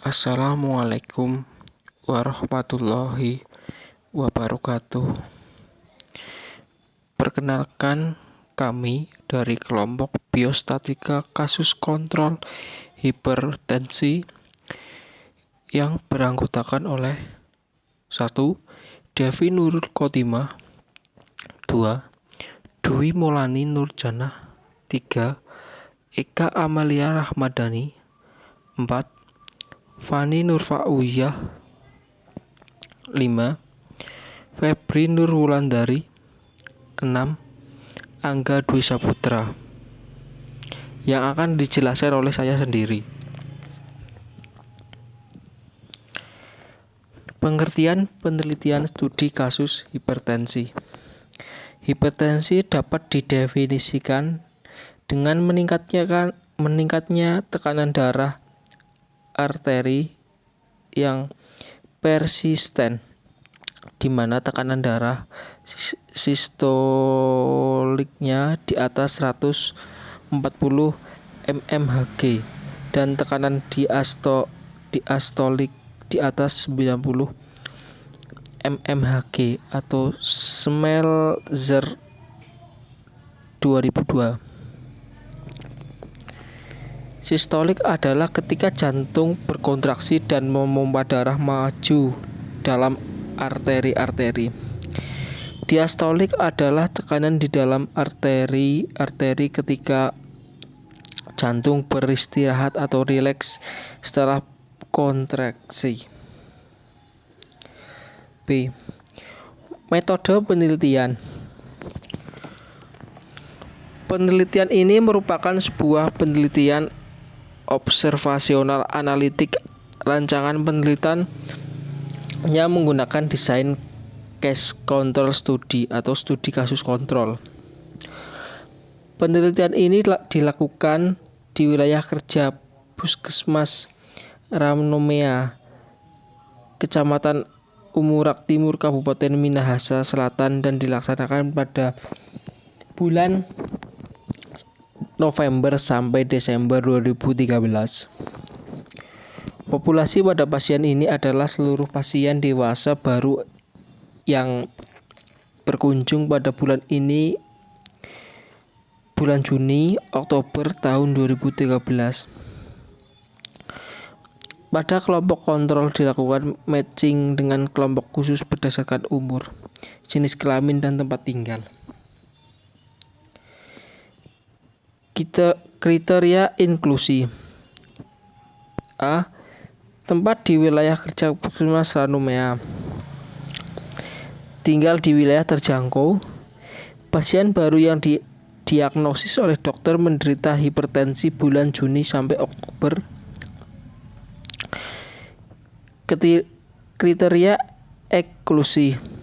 Assalamualaikum warahmatullahi wabarakatuh. Perkenalkan, kami dari kelompok Biostatika Kasus Kontrol Hipertensi yang beranggotakan oleh 1. Devi Nurul Khotimah, 2. Dwi Maulani Nurjanah, 3. Eka Amalia Rahmadani, 4. Fani Nurfauyah, 5. Febri Nurwulandari, 6. Angga Dwi Saputra. Yang akan dijelaskan oleh saya sendiri. Pengertian penelitian studi kasus hipertensi. Hipertensi dapat didefinisikan dengan meningkatnya tekanan darah arteri yang persisten, di mana tekanan darah sistoliknya di atas 140 mmHg dan tekanan diastolik di atas 90 mmHg atau Smeltzer 2002. Sistolik adalah ketika jantung berkontraksi dan memompa darah maju dalam arteri-arteri. Diastolik adalah tekanan di dalam arteri ketika jantung beristirahat atau rileks setelah kontraksi. B. Metode penelitian. Penelitian ini merupakan sebuah penelitian observasional analitik. Rancangan penelitian yang menggunakan desain case control study atau studi kasus kontrol. Penelitian ini dilakukan di wilayah kerja Puskesmas Ramnomea, Kecamatan Umurak Timur, Kabupaten Minahasa Selatan, dan dilaksanakan pada bulan November sampai Desember 2013. Populasi pada pasien ini adalah seluruh pasien dewasa baru yang berkunjung pada bulan Juni Oktober tahun 2013. Pada kelompok kontrol dilakukan matching dengan kelompok khusus berdasarkan umur, jenis kelamin, dan tempat tinggal. Kriteria inklusi. A. Tempat di wilayah kerja Puskesmas Ramnomea. Tinggal di wilayah terjangkau. Pasien baru yang didiagnosis oleh dokter menderita hipertensi bulan Juni sampai Oktober. Kriteria eksklusi.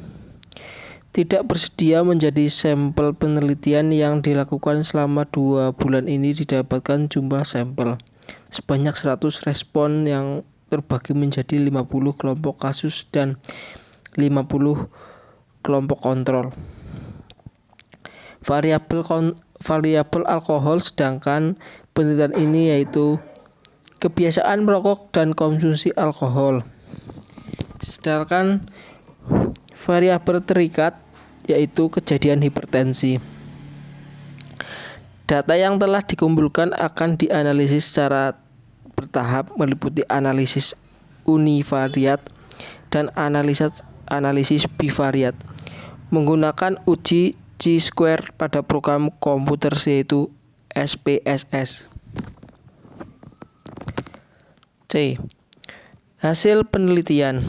Tidak bersedia menjadi sampel penelitian yang dilakukan selama 2 bulan ini didapatkan jumlah sampel sebanyak 100 respon yang terbagi menjadi 50 kelompok kasus dan 50 kelompok kontrol. Variabel alkohol sedangkan penelitian ini yaitu kebiasaan merokok dan konsumsi alkohol. Sedangkan variabel terikat yaitu kejadian hipertensi. Data yang telah dikumpulkan akan dianalisis secara bertahap meliputi analisis univariat dan analisis bivariat menggunakan uji chi-square pada program komputer yaitu SPSS. C. Hasil penelitian.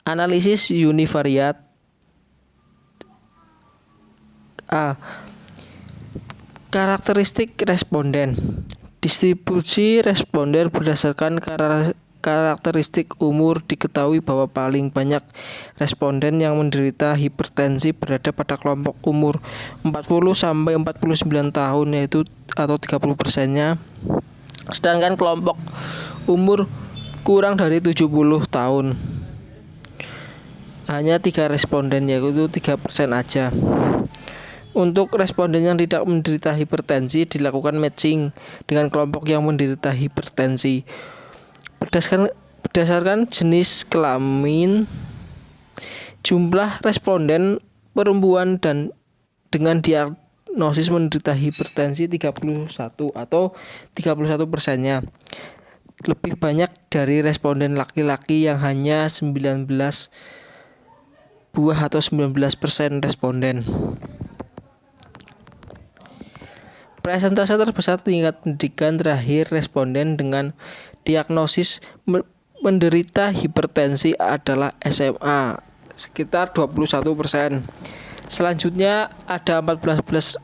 Analisis univariat. A. Karakteristik responden. Distribusi responden berdasarkan karakteristik umur. Diketahui bahwa paling banyak responden yang menderita hipertensi berada pada kelompok umur 40 sampai 49 tahun yaitu atau 30%-nya. Sedangkan kelompok umur kurang dari 70 tahun hanya 3 responden yaitu 3% aja. Untuk responden yang tidak menderita hipertensi dilakukan matching dengan kelompok yang menderita hipertensi. Berdasarkan jenis kelamin, jumlah responden perempuan dan dengan diagnosis menderita hipertensi 31 atau 31%-nya lebih banyak dari responden laki-laki yang hanya 19 buah atau 19% responden. Persentase terbesar tingkat pendidikan terakhir responden dengan diagnosis menderita hipertensi adalah SMA, sekitar 21%. Selanjutnya ada 14%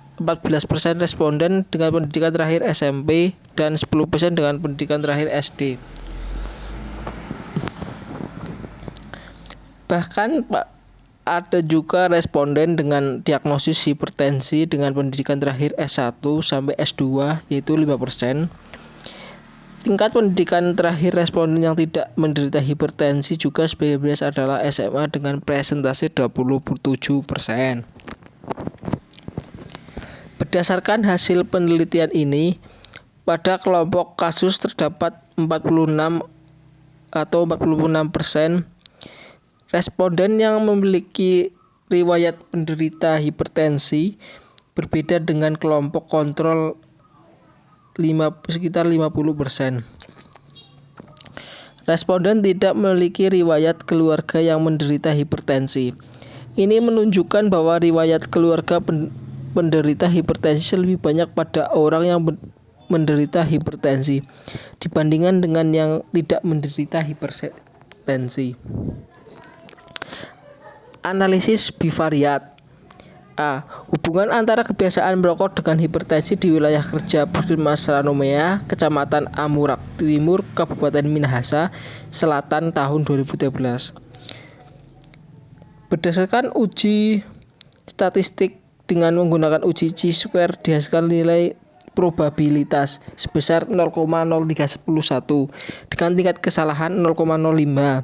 responden dengan pendidikan terakhir SMP dan 10% dengan pendidikan terakhir SD. Bahkan ada juga responden dengan diagnosis hipertensi dengan pendidikan terakhir S1 sampai S2 yaitu 5%. Tingkat pendidikan terakhir responden yang tidak menderita hipertensi juga sebagai bias adalah SMA dengan persentase 27%. Berdasarkan hasil penelitian ini, pada kelompok kasus terdapat 46 atau 46% responden yang memiliki riwayat penderita hipertensi, berbeda dengan kelompok kontrol sekitar 50%. Responden tidak memiliki riwayat keluarga yang menderita hipertensi. Ini menunjukkan bahwa riwayat keluarga penderita hipertensi lebih banyak pada orang yang menderita hipertensi dibandingkan dengan yang tidak menderita hipertensi. Analisis bivariat. A. Hubungan antara kebiasaan merokok dengan hipertensi di wilayah kerja Puskesmas Ranomea, Kecamatan Amurak Timur, Kabupaten Minahasa Selatan tahun 2013. Berdasarkan uji statistik dengan menggunakan uji chi-square dihasilkan nilai probabilitas sebesar 0,0311 dengan tingkat kesalahan 0,05.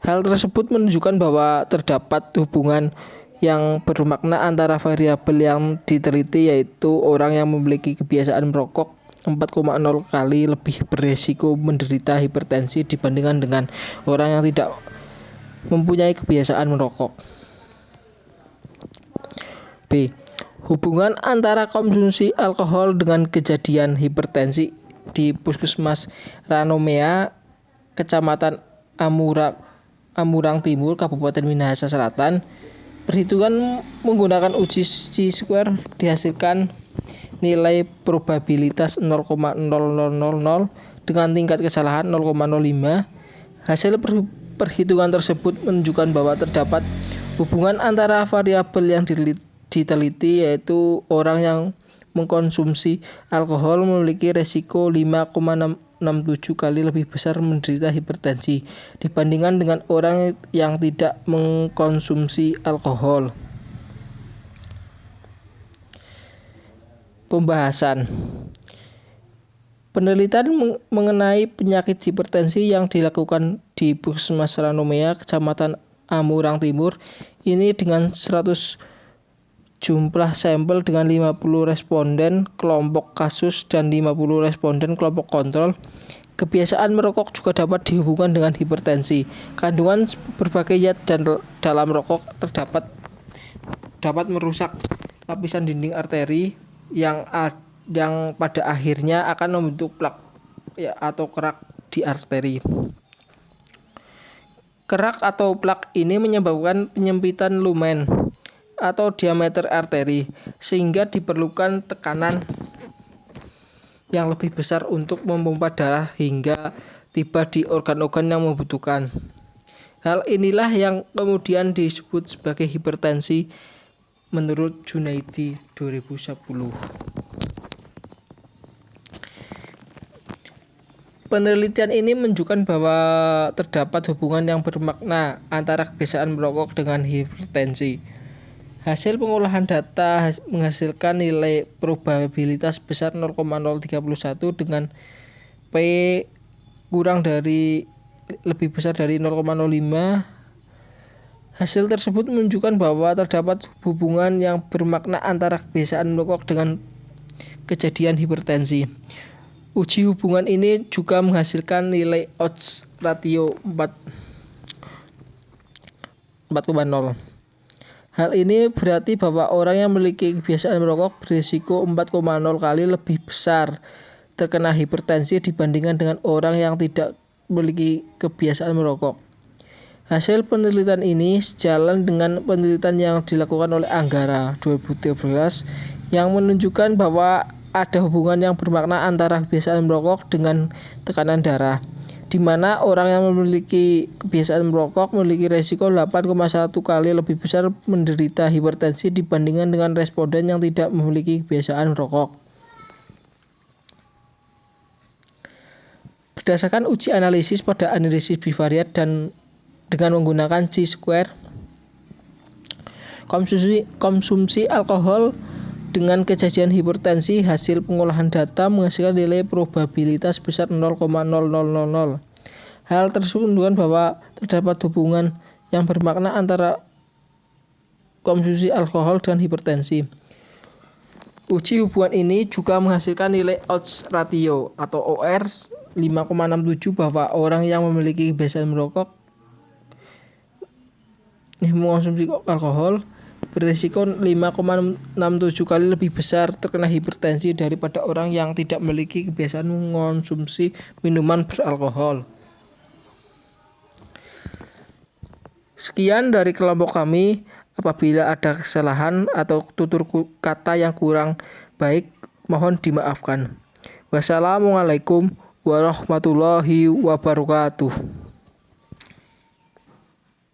Hal tersebut menunjukkan bahwa terdapat hubungan yang bermakna antara variabel yang diteliti, yaitu orang yang memiliki kebiasaan merokok 4,0 kali lebih beresiko menderita hipertensi dibandingkan dengan orang yang tidak mempunyai kebiasaan merokok. B. Hubungan antara konsumsi alkohol dengan kejadian hipertensi di Puskesmas Ranomea, Kecamatan Amurang Timur, Kabupaten Minahasa Selatan. Perhitungan menggunakan uji chi-square dihasilkan nilai probabilitas 0,0000 dengan tingkat kesalahan 0,05. Hasil perhitungan tersebut menunjukkan bahwa terdapat hubungan antara variabel yang diteliti, yaitu orang yang mengkonsumsi alkohol memiliki resiko 5,67 kali lebih besar menderita hipertensi dibandingkan dengan orang yang tidak mengkonsumsi alkohol. Pembahasan. Penelitian mengenai penyakit hipertensi yang dilakukan di Puskesmas Ranomea, Kecamatan Amurang Timur ini dengan 100 jumlah sampel dengan 50 responden kelompok kasus dan 50 responden kelompok kontrol. Kebiasaan merokok juga dapat dihubungkan dengan hipertensi. Kandungan berbagai zat dalam rokok dapat merusak lapisan dinding arteri yang pada akhirnya akan membentuk plak atau kerak di arteri. Kerak atau plak ini menyebabkan penyempitan lumen atau diameter arteri, sehingga diperlukan tekanan yang lebih besar untuk memompa darah hingga tiba di organ-organ yang membutuhkan. Hal inilah yang kemudian disebut sebagai hipertensi menurut Junaidi 2010. Penelitian ini menunjukkan bahwa terdapat hubungan yang bermakna antara kebiasaan merokok dengan hipertensi. Hasil pengolahan data menghasilkan nilai probabilitas besar 0,031 dengan P lebih besar dari 0,05. Hasil tersebut menunjukkan bahwa terdapat hubungan yang bermakna antara kebiasaan merokok dengan kejadian hipertensi. Uji hubungan ini juga menghasilkan nilai odds ratio 4,0. Hal ini berarti bahwa orang yang memiliki kebiasaan merokok berisiko 4,0 kali lebih besar terkena hipertensi dibandingkan dengan orang yang tidak memiliki kebiasaan merokok. Hasil penelitian ini sejalan dengan penelitian yang dilakukan oleh Anggara 2013 yang menunjukkan bahwa ada hubungan yang bermakna antara kebiasaan merokok dengan tekanan darah, di mana orang yang memiliki kebiasaan merokok memiliki resiko 8,1 kali lebih besar menderita hipertensi dibandingkan dengan responden yang tidak memiliki kebiasaan merokok. Berdasarkan uji analisis pada analisis bivariat dan dengan menggunakan chi-square, konsumsi alkohol dengan kejadian hipertensi, hasil pengolahan data menghasilkan nilai probabilitas sebesar 0,0000. Hal tersebut menunjukkan bahwa terdapat hubungan yang bermakna antara konsumsi alkohol dan hipertensi. Uji hubungan ini juga menghasilkan nilai odds ratio atau OR 5,67 bahwa orang yang memiliki kebiasaan merokok mengonsumsi alkohol berisiko 5,67 kali lebih besar terkena hipertensi daripada orang yang tidak memiliki kebiasaan mengonsumsi minuman beralkohol. Sekian dari kelompok kami. Apabila ada kesalahan atau tutur kata yang kurang baik, mohon dimaafkan. Wassalamualaikum warahmatullahi wabarakatuh.